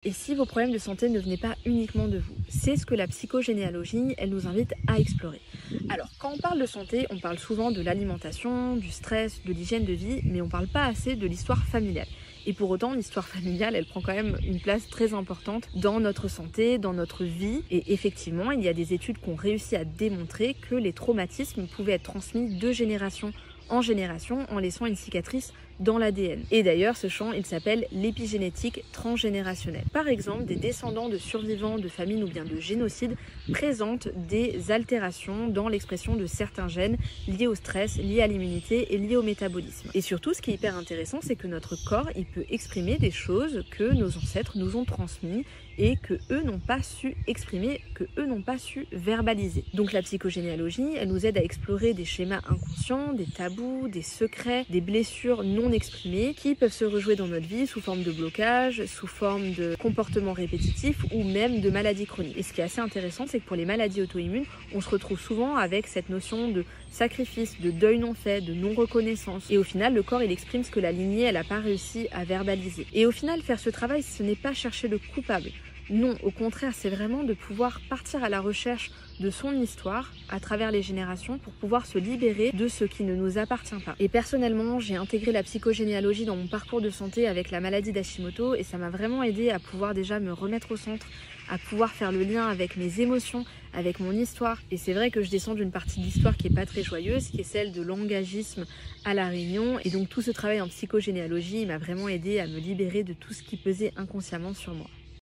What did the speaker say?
Et si vos problèmes de santé ne venaient pas uniquement de vous? C'est ce que la psychogénéalogie, elle nous invite à explorer. Alors, quand on parle de santé, on parle souvent de l'alimentation, du stress, de l'hygiène de vie, mais on parle pas assez de l'histoire familiale. Et pour autant, l'histoire familiale, elle prend quand même une place très importante dans notre santé, dans notre vie. Et effectivement, il y a des études qui ont réussi à démontrer que les traumatismes pouvaient être transmis de génération en génération en laissant une cicatrice dans l'ADN. Et d'ailleurs, ce champ, il s'appelle l'épigénétique transgénérationnelle. Par exemple, des descendants de survivants de famines ou bien de génocides présentent des altérations dans l'expression de certains gènes liés au stress, liés à l'immunité et liés au métabolisme. Et surtout, ce qui est hyper intéressant, c'est que notre corps, il peut exprimer des choses que nos ancêtres nous ont transmises et que eux n'ont pas su exprimer, que eux n'ont pas su verbaliser. Donc la psychogénéalogie, elle nous aide à explorer des schémas inconscients, des tabous, des secrets, des blessures non exprimées qui peuvent se rejouer dans notre vie sous forme de blocage, sous forme de comportements répétitifs ou même de maladies chroniques. Et ce qui est assez intéressant, c'est que pour les maladies auto-immunes, on se retrouve souvent avec cette notion de sacrifice, de deuil non fait, de non-reconnaissance. Et au final, le corps, il exprime ce que la lignée, elle n'a pas réussi à verbaliser. Et au final, faire ce travail, ce n'est pas chercher le coupable. Non, au contraire, c'est vraiment de pouvoir partir à la recherche de son histoire à travers les générations pour pouvoir se libérer de ce qui ne nous appartient pas. Et personnellement, j'ai intégré la psychogénéalogie dans mon parcours de santé avec la maladie d'Hashimoto et ça m'a vraiment aidé à pouvoir déjà me remettre au centre, à pouvoir faire le lien avec mes émotions, avec mon histoire. Et c'est vrai que je descends d'une partie de l'histoire qui est pas très joyeuse, qui est celle de l'engagisme à La Réunion. Et donc tout ce travail en psychogénéalogie m'a vraiment aidé à me libérer de tout ce qui pesait inconsciemment sur moi.